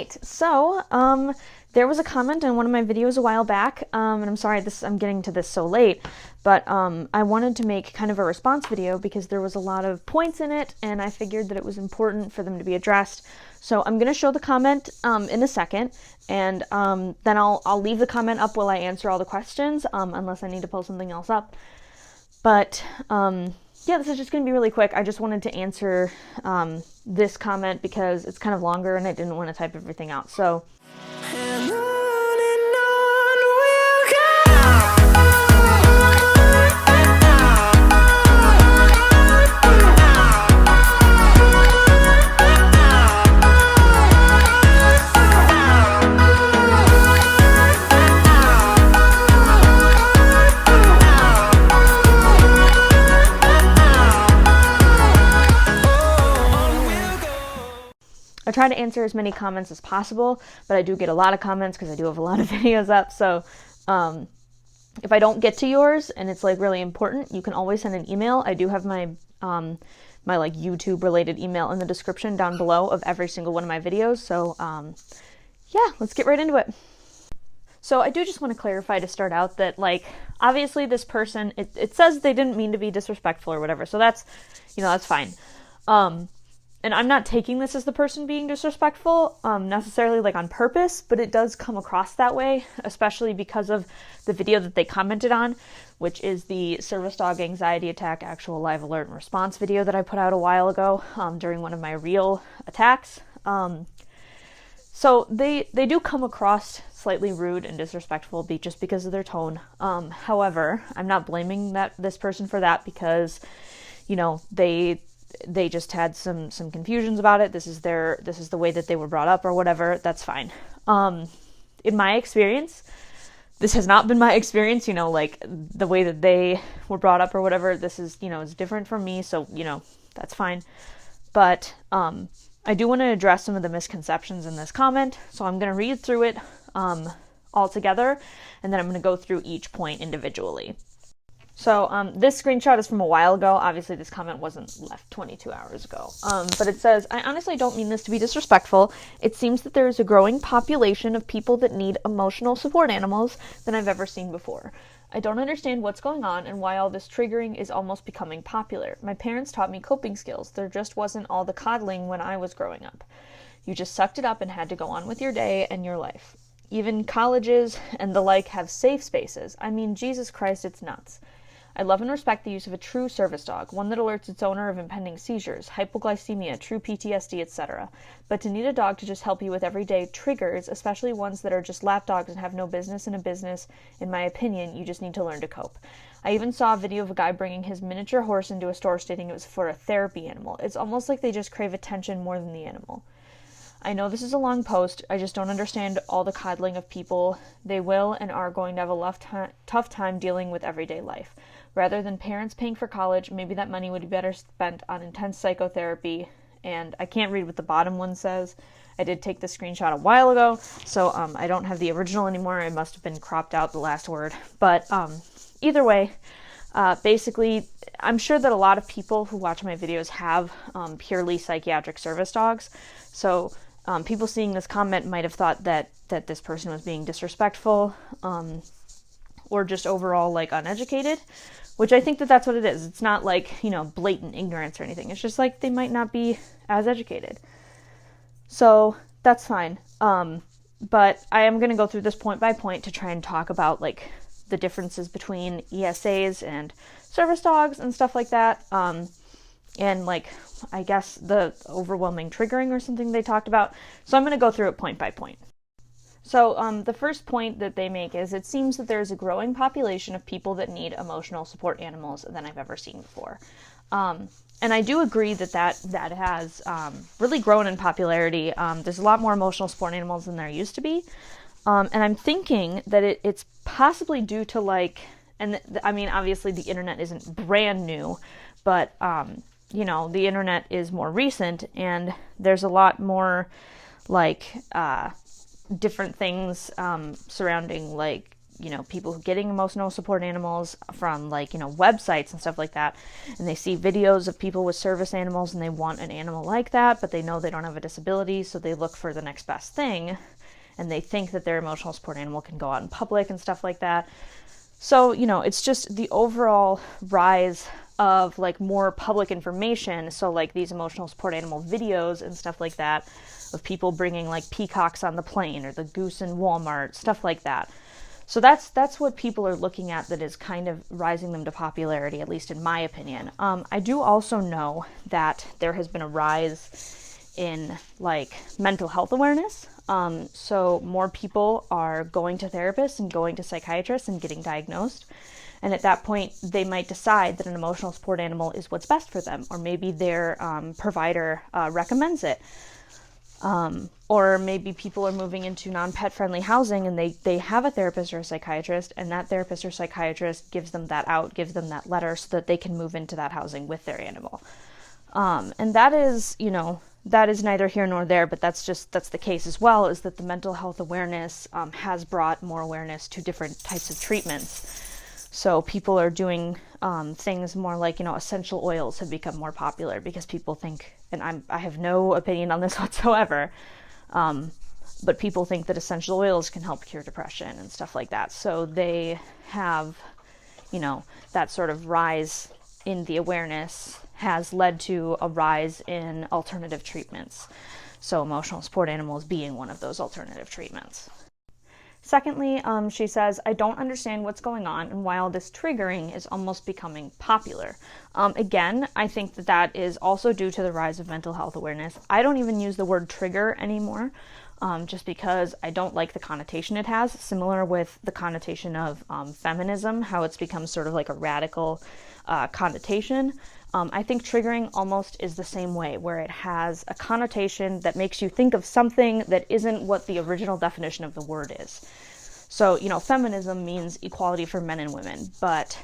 right, so there was a comment on one of my videos a while back, and I'm sorry I'm getting to this so late, but I wanted to make kind of a response video because there was a lot of points in it, and I figured that it was important for them to be addressed. So I'm going to show the comment in a second, and then I'll leave the comment up while I answer all the questions, unless I need to pull something else up. But yeah, this is just going to be really quick. I just wanted to answer this comment because it's kind of longer and I didn't want to type everything out. So. I try to answer as many comments as possible, but I do get a lot of comments because I do have a lot of videos up. So if I don't get to yours and it's like really important, you can always send an email. I do have my my like YouTube related email in the description down below of every single one of my videos. So yeah, let's get right into it. So I do just want to clarify to start out that, like, obviously this person, it says they didn't mean to be disrespectful or whatever. So that's, that's fine. And I'm not taking this as the person being disrespectful, necessarily like on purpose, but it does come across that way, especially because of the video that they commented on, which is the service dog anxiety attack actual live alert and response video that I put out a while ago during one of my real attacks. So they do come across slightly rude and disrespectful just because of their tone. However, I'm not blaming this person for that because, they just had some confusions about it. This is the way that they were brought up or whatever. That's fine. In my experience, this has not been my experience, like the way that they were brought up or whatever. This is, is different from me. So, that's fine. But, I do want to address some of the misconceptions in this comment. So I'm going to read through it, all together, and then I'm going to go through each point individually. So this screenshot is from a while ago. Obviously, this comment wasn't left 22 hours ago. But it says, I honestly don't mean this to be disrespectful. It seems that there is a growing population of people that need emotional support animals than I've ever seen before. I don't understand what's going on and why all this triggering is almost becoming popular. My parents taught me coping skills. There just wasn't all the coddling when I was growing up. You just sucked it up and had to go on with your day and your life. Even colleges and the like have safe spaces. I mean, Jesus Christ, it's nuts. I love and respect the use of a true service dog, one that alerts its owner of impending seizures, hypoglycemia, true PTSD, etc. But to need a dog to just help you with everyday triggers, especially ones that are just lap dogs and have no business in a business, in my opinion, you just need to learn to cope. I even saw a video of a guy bringing his miniature horse into a store stating it was for a therapy animal. It's almost like they just crave attention more than the animal. I know this is a long post, I just don't understand all the coddling of people. They will and are going to have a tough time dealing with everyday life. Rather than parents paying for college, maybe that money would be better spent on intense psychotherapy. And I can't read what the bottom one says. I did take the screenshot a while ago, so I don't have the original anymore. It must have been cropped out, the last word. But either way, basically, I'm sure that a lot of people who watch my videos have purely psychiatric service dogs. So people seeing this comment might have thought that this person was being disrespectful or just overall like uneducated, which I think that's what it is. It's not like, blatant ignorance or anything. It's just like they might not be as educated. So that's fine. But I am going to go through this point by point to try and talk about like the differences between ESAs and service dogs and stuff like that. And like, I guess the overwhelming triggering or something they talked about. So I'm going to go through it point by point. So the first point that they make is it seems that there's a growing population of people that need emotional support animals than I've ever seen before. And I do agree that has really grown in popularity. There's a lot more emotional support animals than there used to be. And I'm thinking that it's possibly due to like, I mean, obviously the internet isn't brand new, but, the internet is more recent and there's a lot more like, different things surrounding like people getting emotional support animals from like, websites and stuff like that. And they see videos of people with service animals and they want an animal like that, but they know they don't have a disability. So they look for the next best thing. And they think that their emotional support animal can go out in public and stuff like that. So, it's just the overall rise of like more public information. So like these emotional support animal videos and stuff like that of people bringing like peacocks on the plane or the goose in Walmart, stuff like that. So that's what people are looking at that is kind of rising them to popularity, at least in my opinion. I do also know that there has been a rise in like mental health awareness. So more people are going to therapists and going to psychiatrists and getting diagnosed. And at that point, they might decide that an emotional support animal is what's best for them, or maybe their provider recommends it. Or maybe people are moving into non-pet friendly housing and they have a therapist or a psychiatrist, and that therapist or psychiatrist gives them that letter so that they can move into that housing with their animal. And that is, that is neither here nor there, but that's the case as well, is that the mental health awareness has brought more awareness to different types of treatments. So people are doing things more like, essential oils have become more popular because people think, and I have no opinion on this whatsoever, but people think that essential oils can help cure depression and stuff like that. So they have, that sort of rise in the awareness has led to a rise in alternative treatments. So emotional support animals being one of those alternative treatments. Secondly, she says, I don't understand what's going on and why all this triggering is almost becoming popular. Again, I think that is also due to the rise of mental health awareness. I don't even use the word trigger anymore, just because I don't like the connotation it has, similar with the connotation of feminism, how it's become sort of like a radical connotation. I think triggering almost is the same way, where it has a connotation that makes you think of something that isn't what the original definition of the word is. So, feminism means equality for men and women, but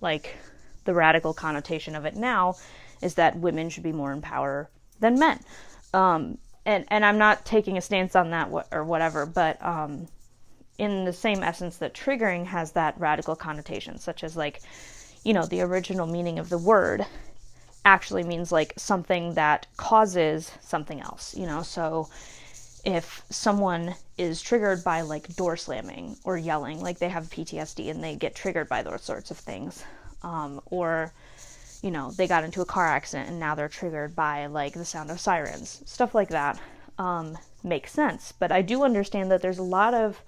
like the radical connotation of it now is that women should be more in power than men. And I'm not taking a stance on that or whatever, but in the same essence that triggering has that radical connotation, such as like, the original meaning of the word actually means like something that causes something else, So if someone is triggered by like door slamming or yelling, like they have PTSD and they get triggered by those sorts of things, or, they got into a car accident and now they're triggered by like the sound of sirens, stuff like that, makes sense. But I do understand that there's a lot of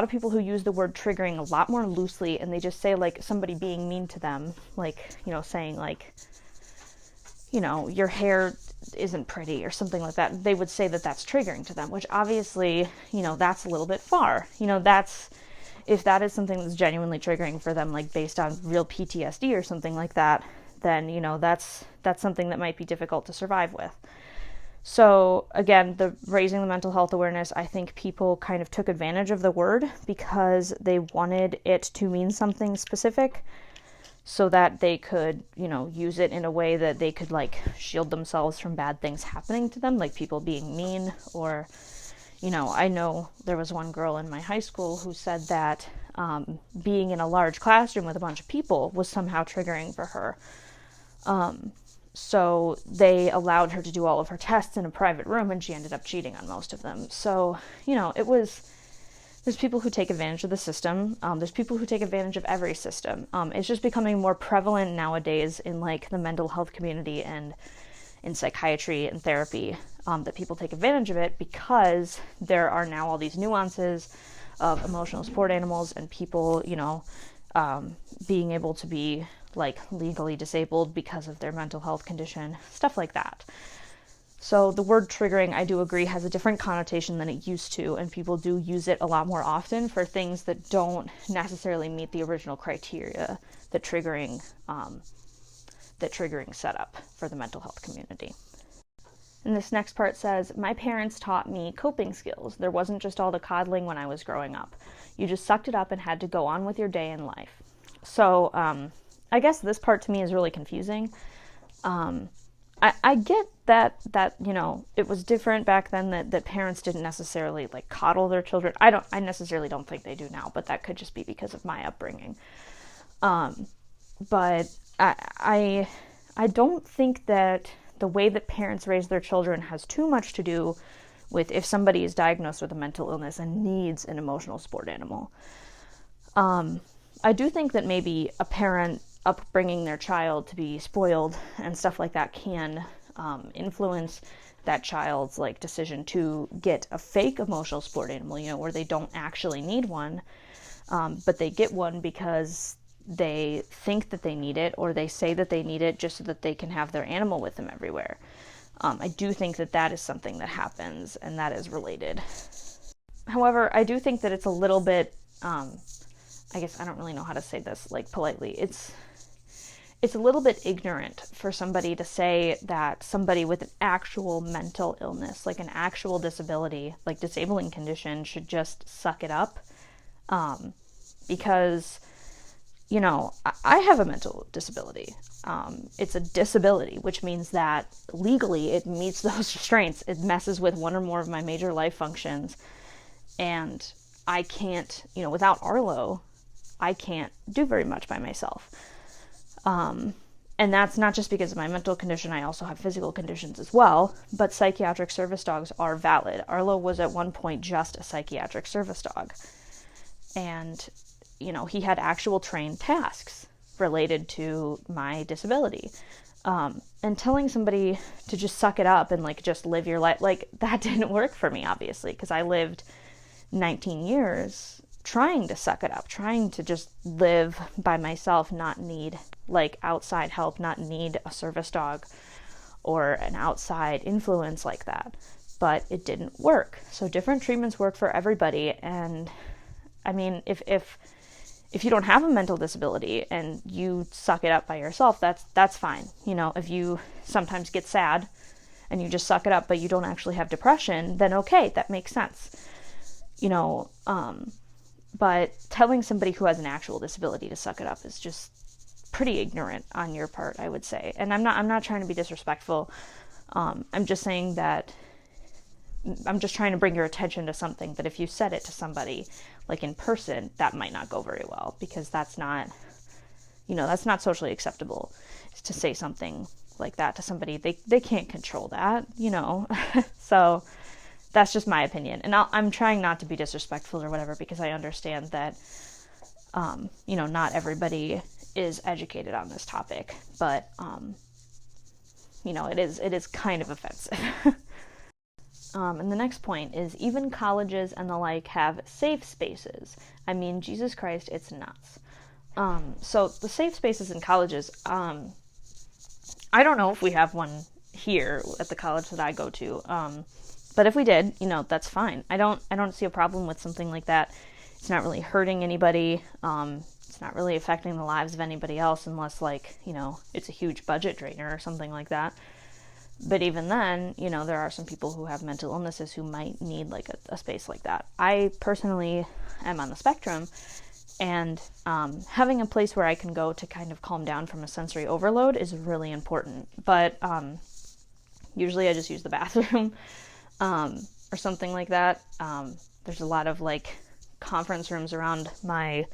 people who use the word triggering a lot more loosely, and they just say like somebody being mean to them, like, saying like, your hair isn't pretty or something like that. They would say that that's triggering to them, which obviously, that's a little bit far. If that is something that's genuinely triggering for them, like based on real PTSD or something like that, then, that's something that might be difficult to survive with. So again, the raising the mental health awareness, I think people kind of took advantage of the word because they wanted it to mean something specific so that they could, use it in a way that they could like shield themselves from bad things happening to them, like people being mean, or, I know there was one girl in my high school who said that being in a large classroom with a bunch of people was somehow triggering for her. So they allowed her to do all of her tests in a private room, and she ended up cheating on most of them. So, there's people who take advantage of the system. There's people who take advantage of every system. It's just becoming more prevalent nowadays in like the mental health community and in psychiatry and therapy, that people take advantage of it because there are now all these nuances of emotional support animals and people, being able to be like legally disabled because of their mental health condition, stuff like that. So the word triggering, I do agree, has a different connotation than it used to, and people do use it a lot more often for things that don't necessarily meet the original criteria that triggering set up for the mental health community. And this next part says, my parents taught me coping skills. There wasn't just all the coddling when I was growing up. You just sucked it up and had to go on with your day in life. So, I guess this part to me is really confusing. I get that it was different back then, that parents didn't necessarily like coddle their children. I necessarily don't think they do now, but that could just be because of my upbringing. But I don't think that the way that parents raise their children has too much to do with if somebody is diagnosed with a mental illness and needs an emotional support animal. I do think that maybe a parent upbringing their child to be spoiled and stuff like that can influence that child's like decision to get a fake emotional support animal, where they don't actually need one, but they get one because they think that they need it, or they say that they need it just so that they can have their animal with them everywhere. I do think that that is something that happens, and that is related. However, I do think that it's a little bit, I guess I don't really know how to say this like politely. It's a little bit ignorant for somebody to say that somebody with an actual mental illness, like an actual disability, like disabling condition, should just suck it up. Because, I have a mental disability. It's a disability, which means that legally it meets those restraints. It messes with one or more of my major life functions. And I can't, without Arlo, I can't do very much by myself. And that's not just because of my mental condition. I also have physical conditions as well, but psychiatric service dogs are valid. Arlo was at one point just a psychiatric service dog. And, he had actual trained tasks related to my disability. And telling somebody to just suck it up and like just live your life, like that didn't work for me, obviously, because I lived 19 years trying to suck it up, trying to just live by myself, not need like outside help, not need a service dog or an outside influence like that. But it didn't work. So different treatments work for everybody. And I mean, if you don't have a mental disability and you suck it up by yourself, that's fine. If you sometimes get sad and you just suck it up, but you don't actually have depression, then okay, that makes sense. But telling somebody who has an actual disability to suck it up is just pretty ignorant on your part, I would say. And I'm not trying to be disrespectful. I'm just saying that I'm just trying to bring your attention to something that if you said it to somebody like in person, that might not go very well, because that's not socially acceptable to say something like that to somebody. They can't control that, So that's just my opinion. And I'm trying not to be disrespectful or whatever, because I understand that, not everybody is educated on this topic, but, it is kind of offensive. And the next point is, even colleges and the like have safe spaces. I mean, Jesus Christ, it's nuts. So the safe spaces in colleges, I don't know if we have one here at the college that I go to. But if we did, that's fine. I don't see a problem with something like that. It's not really hurting anybody. It's not really affecting the lives of anybody else, unless it's a huge budget drainer or something like that. But even then, there are some people who have mental illnesses who might need like a space like that. I personally am on the spectrum, and having a place where I can go to kind of calm down from a sensory overload is really important. But usually I just use the bathroom. Or something like that. There's a lot of like conference rooms around my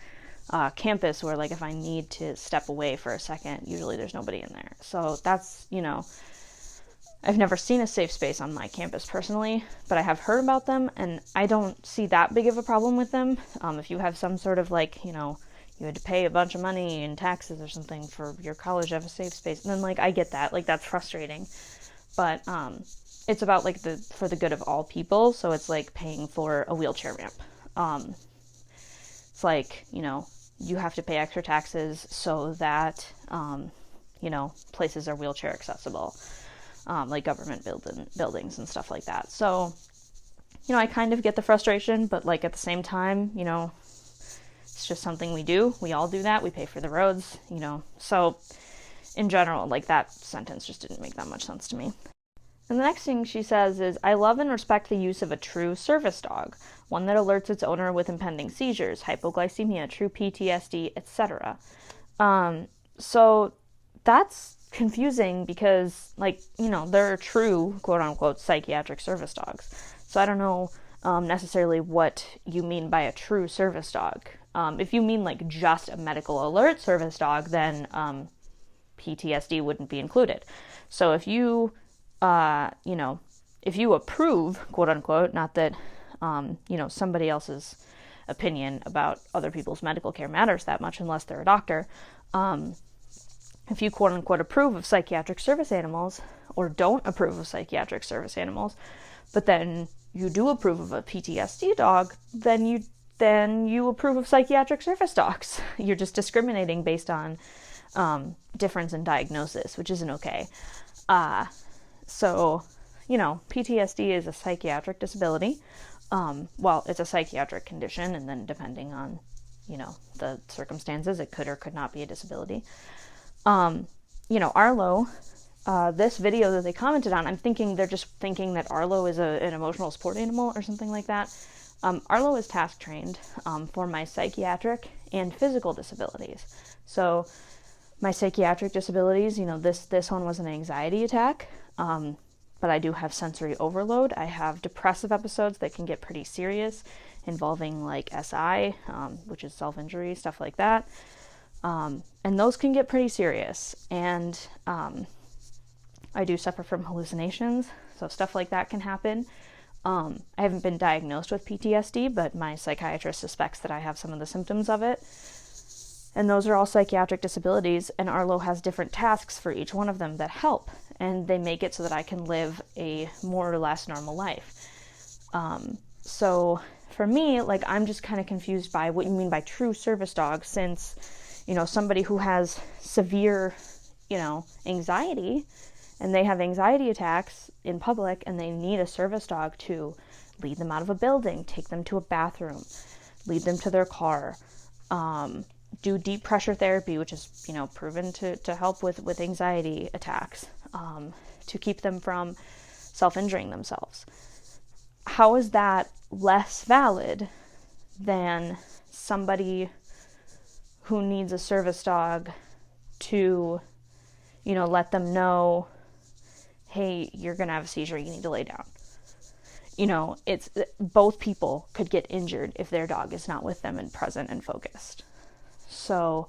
campus where like if I need to step away for a second, usually there's nobody in there. So that's, I've never seen a safe space on my campus personally, but I have heard about them, and I don't see that big of a problem with them. If you have some sort of like, you had to pay a bunch of money in taxes or something for your college to have a safe space, and then like I get that, like that's frustrating. But it's about like for the good of all people. So it's like paying for a wheelchair ramp. It's like, you have to pay extra taxes so that, places are wheelchair accessible, like government buildings and stuff like that. So, I kind of get the frustration, but like at the same time, it's just something we do. We all do that. We pay for the roads, So in general, like that sentence just didn't make that much sense to me. And the next thing she says is, I love and respect the use of a true service dog, one that alerts its owner with impending seizures, hypoglycemia, true PTSD, etc. So that's confusing because, like, there are true, quote unquote, psychiatric service dogs. So I don't know necessarily what you mean by a true service dog. If you mean like just a medical alert service dog, then PTSD wouldn't be included. So if you, if you approve, quote unquote, not that, somebody else's opinion about other people's medical care matters that much unless they're a doctor. If you, quote unquote, approve of psychiatric service animals or don't approve of psychiatric service animals, but then you do approve of a PTSD dog, then you approve of psychiatric service dogs. You're just discriminating based on difference in diagnosis, which isn't okay. So, PTSD is a psychiatric disability. Well, it's a psychiatric condition, and then depending on, the circumstances, it could or could not be a disability. Arlo, this video that they commented on, I'm thinking they're just thinking that Arlo is an emotional support animal or something like that. Arlo is task trained for my psychiatric and physical disabilities. So my psychiatric disabilities, this one was an anxiety attack, but I do have sensory overload. I have depressive episodes that can get pretty serious, involving like SI, which is self-injury, stuff like that. And those can get pretty serious. And I do suffer from hallucinations, so stuff like that can happen. I haven't been diagnosed with PTSD, but my psychiatrist suspects that I have some of the symptoms of it. And those are all psychiatric disabilities, and Arlo has different tasks for each one of them that help, and they make it so that I can live a more or less normal life. So for me, like, I'm just kind of confused by what you mean by true service dog, since, somebody who has severe, anxiety, and they have anxiety attacks in public, and they need a service dog to lead them out of a building, take them to a bathroom, lead them to their car, do deep pressure therapy, which is, proven to help with anxiety attacks, to keep them from self-injuring themselves. How is that less valid than somebody who needs a service dog to, let them know, hey, you're going to have a seizure, you need to lay down? It's both people could get injured if their dog is not with them and present and focused. So,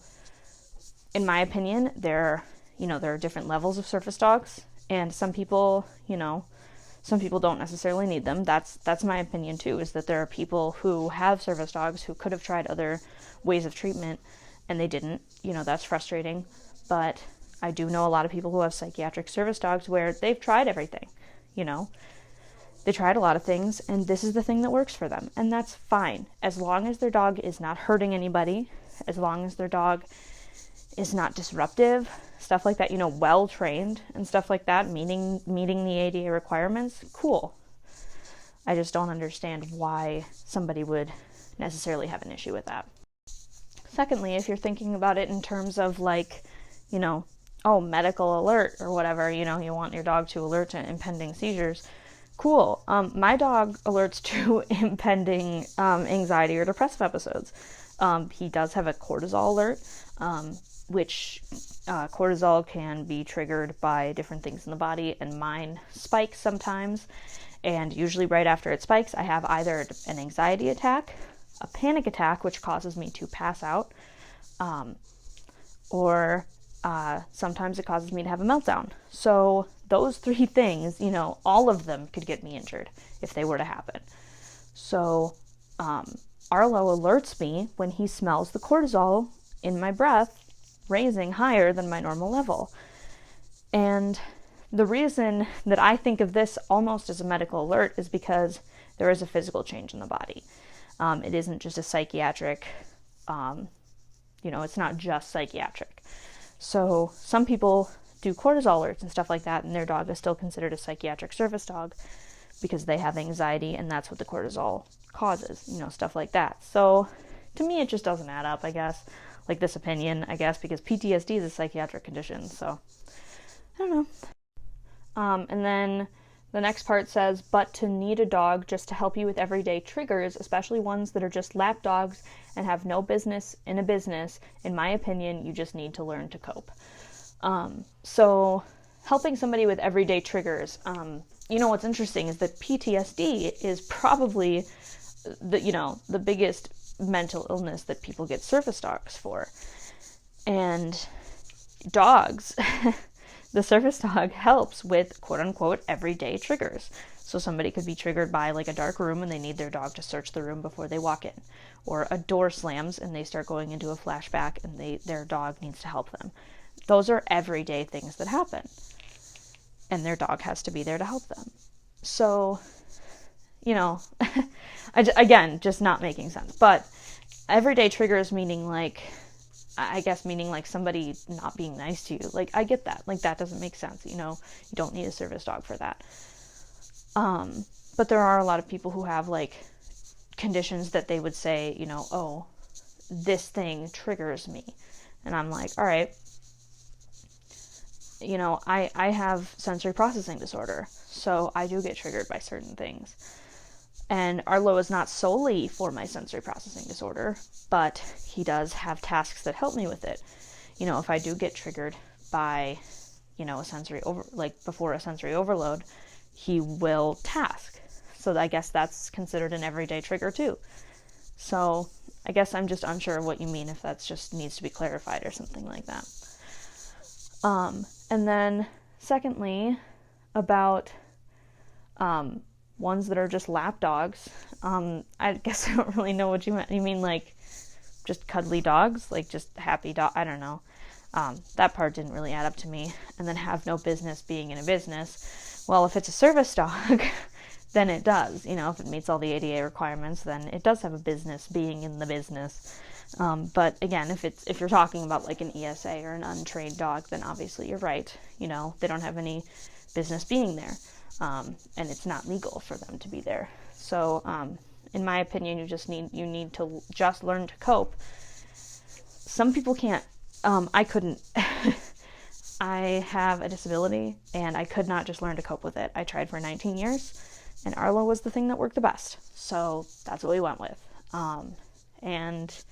in my opinion, there are different levels of service dogs, and some people don't necessarily need them. That's my opinion too, is that there are people who have service dogs who could have tried other ways of treatment and they didn't. That's frustrating. But I do know a lot of people who have psychiatric service dogs where they've tried everything. They tried a lot of things, and this is the thing that works for them, and that's fine. As long as their dog is not hurting anybody, as long as their dog is not disruptive, stuff like that, well trained and stuff like that, meeting the ADA requirements, cool. I just don't understand why somebody would necessarily have an issue with that. Secondly, if you're thinking about it in terms of like, medical alert or whatever, you want your dog to alert to impending seizures, cool. My dog alerts to impending anxiety or depressive episodes. He does have a cortisol alert, which cortisol can be triggered by different things in the body, and mine spikes sometimes. And usually right after it spikes, I have either an anxiety attack, a panic attack, which causes me to pass out, or sometimes it causes me to have a meltdown. So those three things, all of them could get me injured if they were to happen. So Arlo alerts me when he smells the cortisol in my breath raising higher than my normal level. And the reason that I think of this almost as a medical alert is because there is a physical change in the body. It isn't just a psychiatric, it's not just psychiatric. So some people do cortisol alerts and stuff like that, and their dog is still considered a psychiatric service dog because they have anxiety, and that's what the cortisol causes, stuff like that. So to me, it just doesn't add up, I guess, like this opinion, I guess, because PTSD is a psychiatric condition. So I don't know. And then the next part says, but to need a dog just to help you with everyday triggers, especially ones that are just lap dogs and have no business in a business, in my opinion, you just need to learn to cope. So helping somebody with everyday triggers, what's interesting is that PTSD is probably the biggest mental illness that people get service dogs for. And dogs, the service dog helps with quote unquote everyday triggers. So somebody could be triggered by like a dark room and they need their dog to search the room before they walk in. Or a door slams and they start going into a flashback and their dog needs to help them. Those are everyday things that happen. And their dog has to be there to help them. So, again, just not making sense. But everyday triggers meaning like somebody not being nice to you. Like, I get that. Like, that doesn't make sense. You don't need a service dog for that. But there are a lot of people who have like conditions that they would say, oh, this thing triggers me. And I'm like, all right, I have sensory processing disorder, so I do get triggered by certain things. And Arlo is not solely for my sensory processing disorder, but he does have tasks that help me with it. If I do get triggered by, a sensory before a sensory overload, he will task. So I guess that's considered an everyday trigger too. So I guess I'm just unsure of what you mean, if that's just needs to be clarified or something like that. And then secondly, about ones that are just lap dogs. I guess I don't really know what you meant. You mean like just cuddly dogs, like just happy dog? I don't know. That part didn't really add up to me. And then have no business being in a business. Well, if it's a service dog, then it does. If it meets all the ADA requirements, then it does have a business being in the business. But again, if you're talking about like an ESA or an untrained dog, then obviously you're right. They don't have any business being there. And it's not legal for them to be there. So, in my opinion, you need to just learn to cope. Some people can't. I couldn't. I have a disability and I could not just learn to cope with it. I tried for 19 years and Arlo was the thing that worked the best. So that's what we went with. And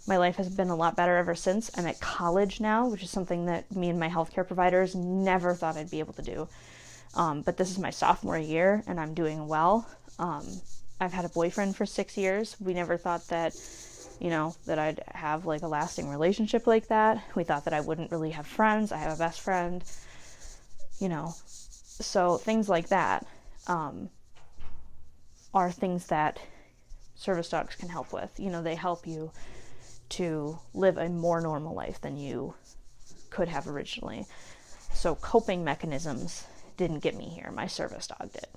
my life has been a lot better ever since. I'm at college now, which is something that me and my healthcare providers never thought I'd be able to do. But this is my sophomore year and I'm doing well. I've had a boyfriend for 6 years. We never thought that, that I'd have like a lasting relationship like that. We thought that I wouldn't really have friends. I have a best friend, so things like that, are things that service dogs can help with. They help you to live a more normal life than you could have originally. So coping mechanisms didn't get me here. My service dog did.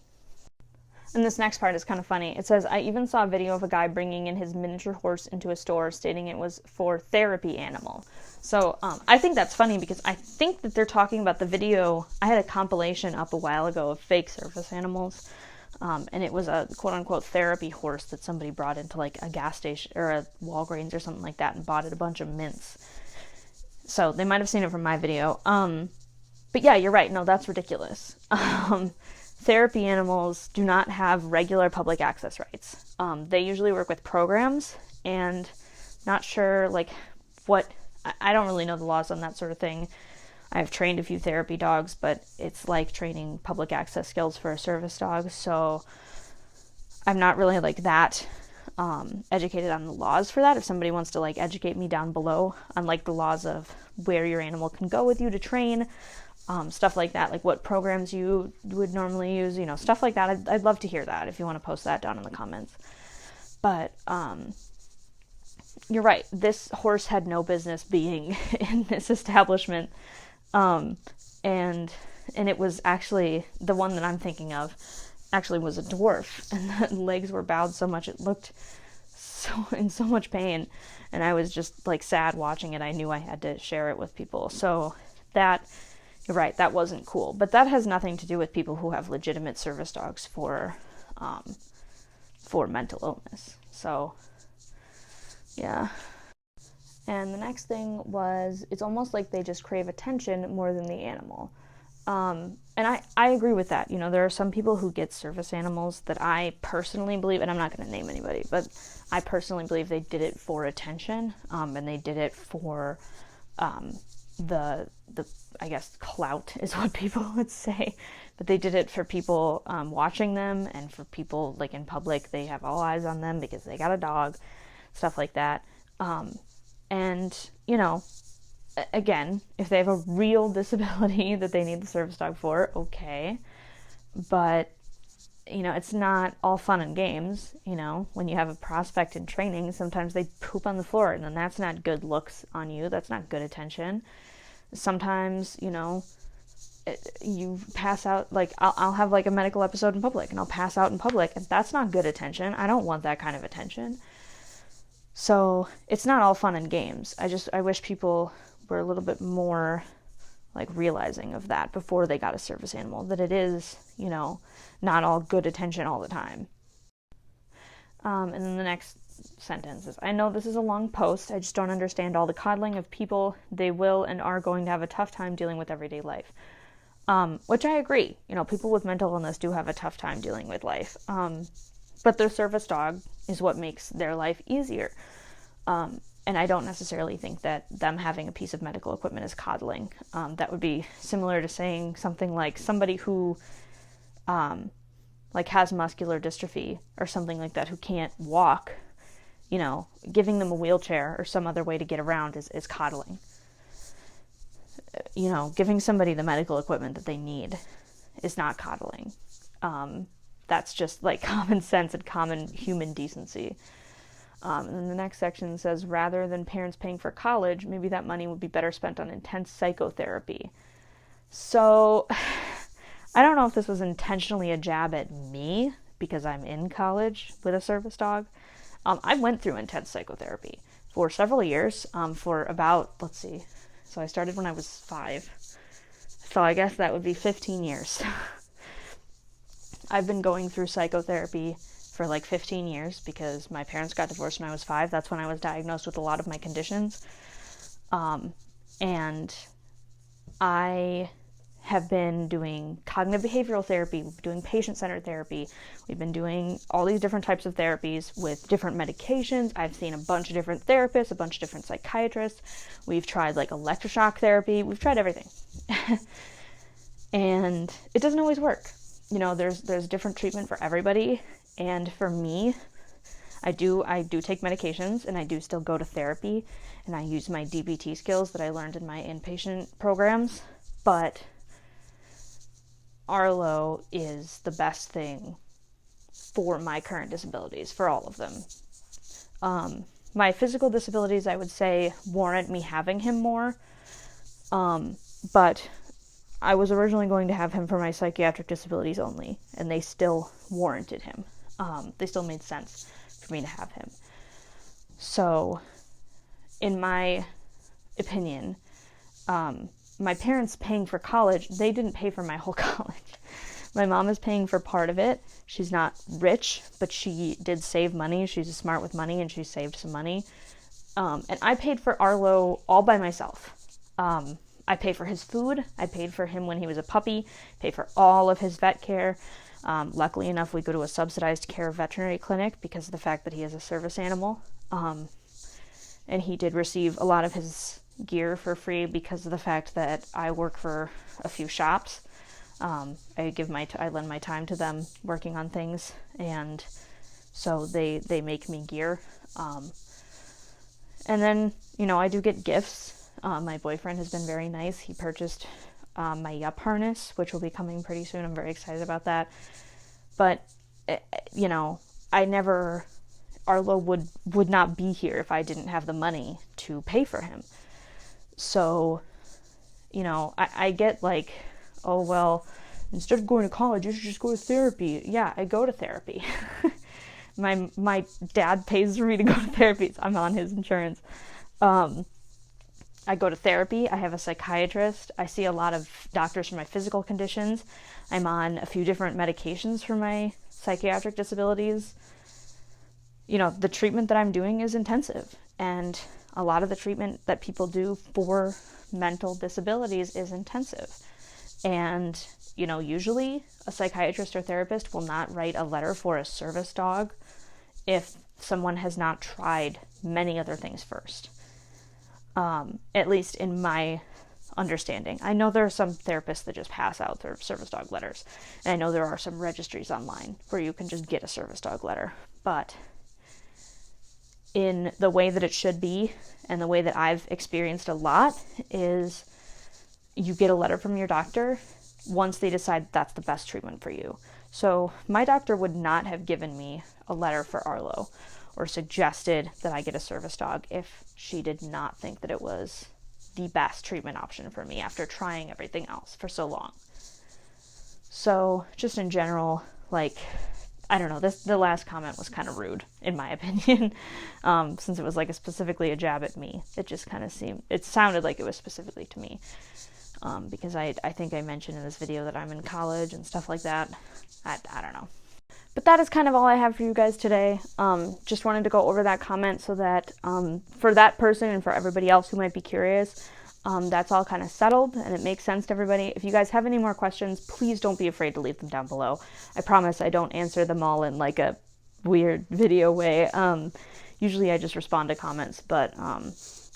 And this next part is kind of funny. It says, I even saw a video of a guy bringing in his miniature horse into a store stating it was for therapy animal. So I think that's funny because I think that they're talking about the video. I had a compilation up a while ago of fake service animals. And it was a quote unquote therapy horse that somebody brought into like a gas station or a Walgreens or something like that and bought it a bunch of mints. So they might have seen it from my video. But yeah, you're right. No, that's ridiculous. Therapy animals do not have regular public access rights. They usually work with programs, and not sure like what, I don't really know the laws on that sort of thing. I've trained a few therapy dogs, but it's like training public access skills for a service dog. So I'm not really like that educated on the laws for that. If somebody wants to like educate me down below on like the laws of where your animal can go with you to train, stuff like that, like what programs you would normally use, stuff like that. I'd love to hear that if you want to post that down in the comments. But you're right. This horse had no business being in this establishment. And it was actually, the one that I'm thinking of actually was a dwarf, and the legs were bowed so much it looked in so much pain, and I was just like sad watching it. I knew I had to share it with people. So that, you're right, that wasn't cool. But that has nothing to do with people who have legitimate service dogs for mental illness. So yeah. And the next thing was, it's almost like they just crave attention more than the animal. And I agree with that. There are some people who get service animals that I personally believe, and I'm not going to name anybody, but I personally believe they did it for attention, and they did it for the I guess clout is what people would say, but they did it for people watching them, and for people like in public. They have all eyes on them because they got a dog, stuff like that. And again, if they have a real disability that they need the service dog for, okay, but it's not all fun and games. When you have a prospect in training, sometimes they poop on the floor, and then that's not good looks on you. That's not good attention. Sometimes, you pass out, like, I'll have like a medical episode in public, and I'll pass out in public, and that's not good attention. I don't want that kind of attention. So it's not all fun and games. I wish people were a little bit more like realizing of that before they got a service animal, that it is, not all good attention all the time. And then the next sentence is, I know this is a long post, I just don't understand all the coddling of people. They will and are going to have a tough time dealing with everyday life. Which I agree. People with mental illness do have a tough time dealing with life. But their service dog is what makes their life easier. And I don't necessarily think that them having a piece of medical equipment is coddling. That would be similar to saying something like somebody who like has muscular dystrophy or something like that, who can't walk, giving them a wheelchair or some other way to get around is coddling. Giving somebody the medical equipment that they need is not coddling. That's just like common sense and common human decency. And then the next section says, rather than parents paying for college, maybe that money would be better spent on intense psychotherapy. So I don't know if this was intentionally a jab at me because I'm in college with a service dog. I went through intense psychotherapy for several years, for about, so I started when I was 5. So I guess that would be 15 years. I've been going through psychotherapy for like 15 years because my parents got divorced when I was 5. That's when I was diagnosed with a lot of my conditions. And I have been doing cognitive behavioral therapy, we've been doing patient-centered therapy, we've been doing all these different types of therapies with different medications. I've seen a bunch of different therapists, a bunch of different psychiatrists. We've tried like electroshock therapy. We've tried everything. And it doesn't always work. There's different treatment for everybody. And for me, I do take medications, and I do still go to therapy, and I use my DBT skills that I learned in my inpatient programs. But Arlo is the best thing for my current disabilities, for all of them. My physical disabilities, I would say, warrant me having him more. But I was originally going to have him for my psychiatric disabilities only, and they still warranted him. They still made sense for me to have him. So, in my opinion, my parents paying for college, they didn't pay for my whole college. My mom is paying for part of it. She's not rich, but she did save money. She's smart with money, and she saved some money. And I paid for Arlo all by myself. I pay for his food. I paid for him when he was a puppy. Paid for all of his vet care. Luckily enough, we go to a subsidized care veterinary clinic because of the fact that he is a service animal. And he did receive a lot of his gear for free because of the fact that I work for a few shops. I lend my time to them working on things, and so they make me gear. And then, I do get gifts. My boyfriend has been very nice. He purchased my Yup harness, which will be coming pretty soon. I'm very excited about that. But, Arlo would not be here if I didn't have the money to pay for him. So, I get like, oh, well, instead of going to college, you should just go to therapy. Yeah, I go to therapy. My dad pays for me to go to therapy. So I'm on his insurance. I go to therapy. I have a psychiatrist. I see a lot of doctors for my physical conditions. I'm on a few different medications for my psychiatric disabilities. The treatment that I'm doing is intensive. And a lot of the treatment that people do for mental disabilities is intensive. And, usually a psychiatrist or therapist will not write a letter for a service dog if someone has not tried many other things first. At least in my understanding. I know there are some therapists that just pass out their service dog letters, and I know there are some registries online where you can just get a service dog letter, but in the way that it should be, and the way that I've experienced a lot, is you get a letter from your doctor once they decide that's the best treatment for you. So my doctor would not have given me a letter for Arlo or suggested that I get a service dog if she did not think that it was the best treatment option for me after trying everything else for so long. So just in general, like, I don't know, the last comment was kind of rude, in my opinion, since it was like specifically a jab at me. It just kind of sounded like it was specifically to me, because I think I mentioned in this video that I'm in college and stuff like that. I don't know. But that is kind of all I have for you guys today. Just wanted to go over that comment so that for that person and for everybody else who might be curious, that's all kind of settled and it makes sense to everybody. If you guys have any more questions, please don't be afraid to leave them down below. I promise I don't answer them all in like a weird video way. Usually I just respond to comments, but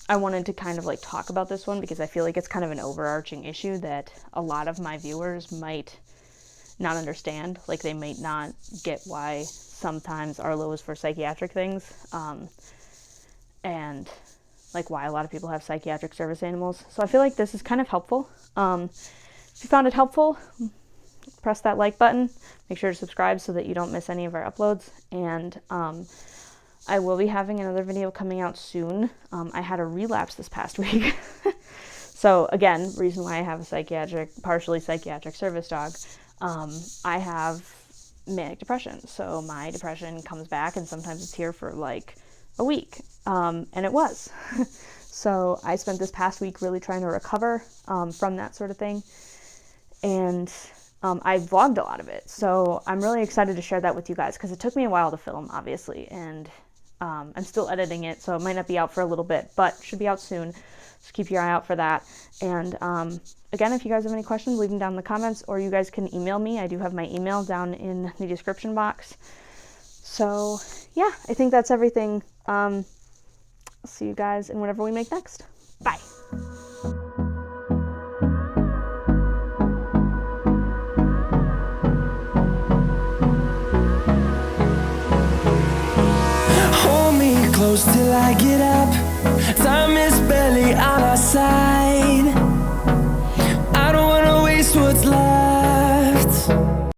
I wanted to kind of like talk about this one because I feel like it's kind of an overarching issue that a lot of my viewers might not understand. Like, they might not get why sometimes Arlo is for psychiatric things, and like why a lot of people have psychiatric service animals. So I feel like this is kind of helpful. If you found it helpful, press that like button. Make sure to subscribe so that you don't miss any of our uploads. And I will be having another video coming out soon. I had a relapse this past week. So again, reason why I have a partially psychiatric service dog. I have manic depression, so my depression comes back and sometimes it's here for like a week, and it was. So I spent this past week really trying to recover from that sort of thing, and I vlogged a lot of it, so I'm really excited to share that with you guys because it took me a while to film, obviously, and I'm still editing it, so it might not be out for a little bit, but should be out soon. So keep your eye out for that. And again, if you guys have any questions, leave them down in the comments, or you guys can email me. I do have my email down in the description box. So yeah, I think that's everything. I'll see you guys in whatever we make next. Bye. Hold me close till I get up. Time is barely on our side.